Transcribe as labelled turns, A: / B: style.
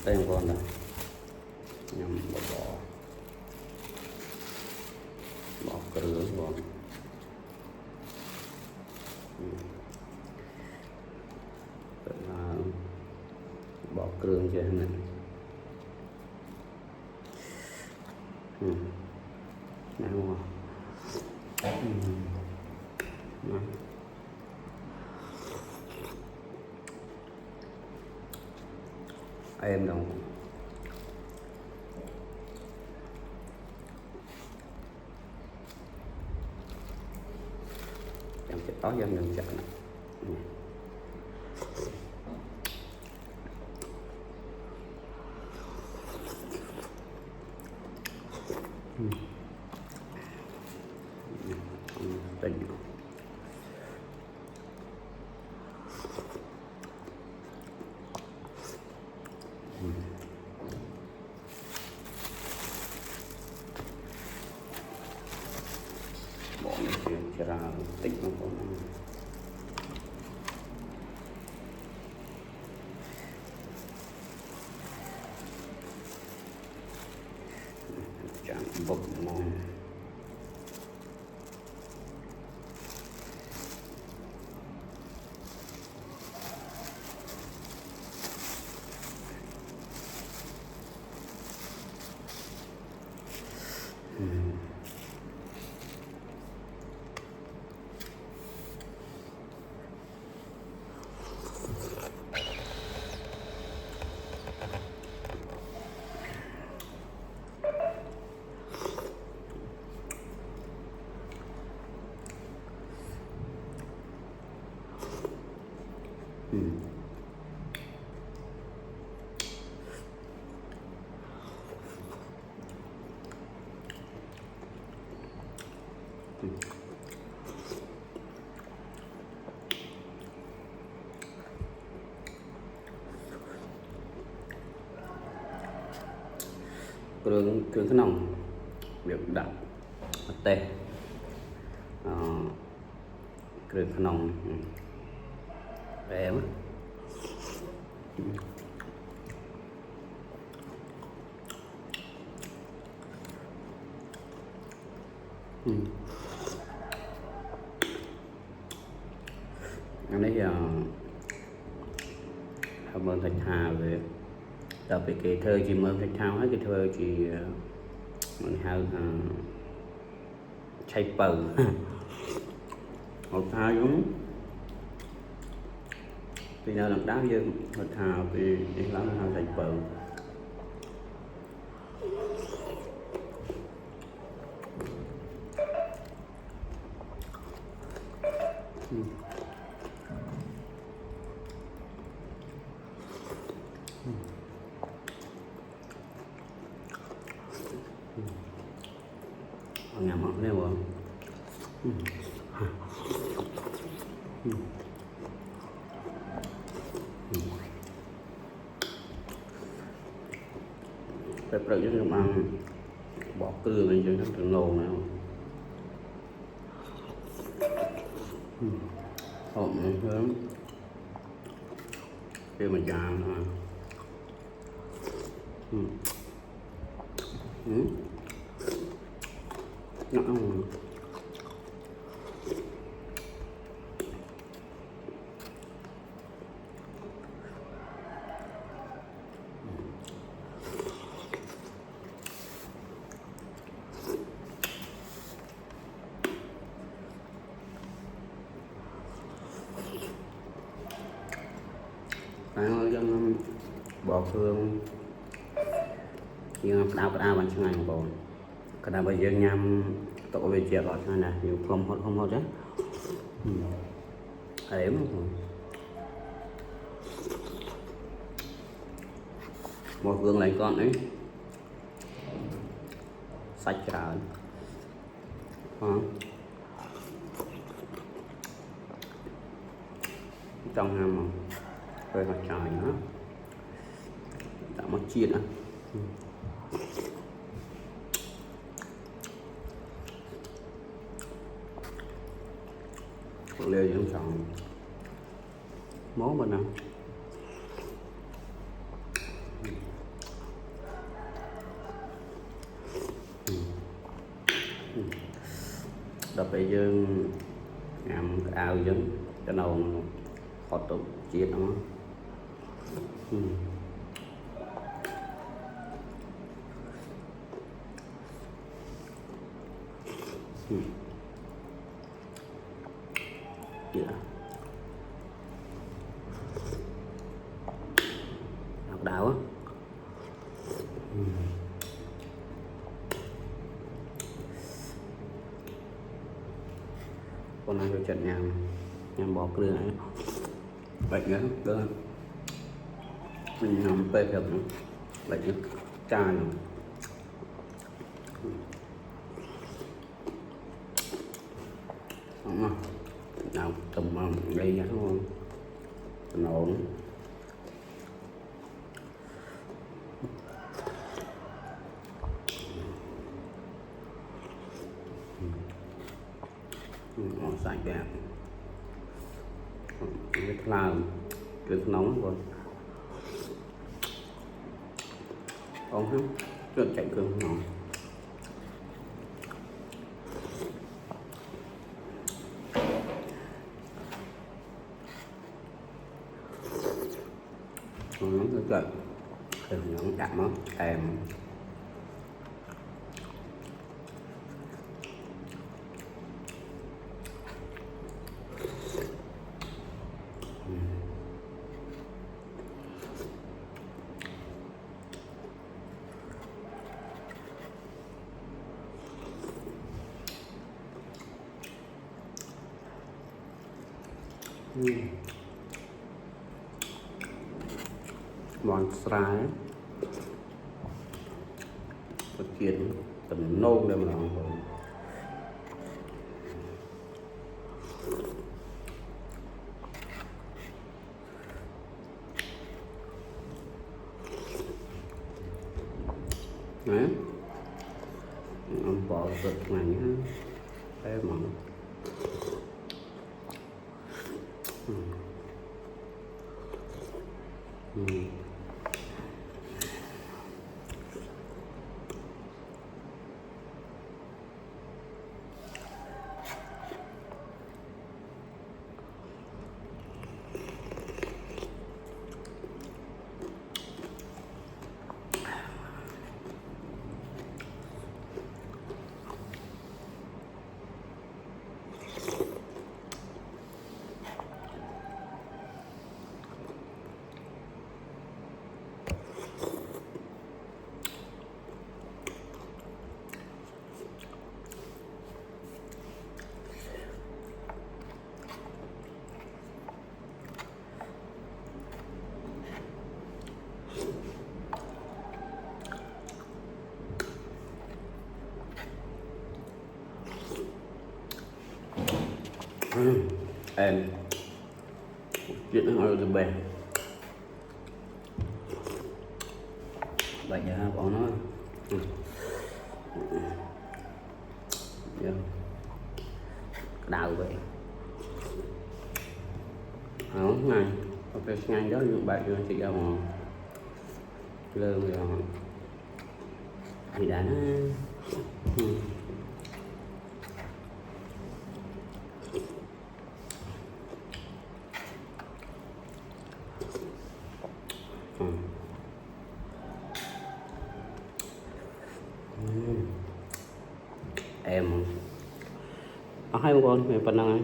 A: tên con là nhằm bỏ cửa vào bỏ cửa cho này nè không em đâu chẳng cái tó dân đừng chặn tình bỏ nó ra tích nó có chẳng bột mòn cường cái nòng việc đặt tê cường cái nòng em anh ấy cảm ơn Thạch Hà về đặc biệt cái thơ chị mơ Thạch Thao hết cái thơ chị mình hao chay bờ một thao giống vì nào lần đá dương một thao vì đi lắm hao chay bờ ngắm họ nè vợ phải tự cho chúng ăn bỏ cưa lên cho nó thường lồ này hộp này sớm khi mà già thôi nó dân bỏ phương nhưng đau đau bằng ngày bò cái nào bây giờ nhằm tổ về chia gọi này nhiều không hết đấy ấy mà một gương lại con ấy sạch ra trong ham mà rồi mặt trời nữa tạo mất chiên á leo những chọn món bên nào tập bây giờ làm áo giống cái đầu họ tụ chiết nó yeah. Độc đáo á. Con này cho trận nhằm bỏ cái đường này bệnh nữa đơn mình làm bê được bệnh nữa chai nữa. Nào tầm đây nha đúng không ổn. Nó sạch đẹp rất là rất nóng rồi không hết rất chạy cơm nóng nó rất là nó đậm lắm thèm. Món sài có chuyện tầm nôn đây mà làm rồi. Đấy ông bỏ cực này nhá cái món em chuyện nó hỏi được bè vậy nha bọn nó đào vậy đó này ok ngay đó những bạn chị ra mà lương rồi thì đã em hai con mẹ phần nào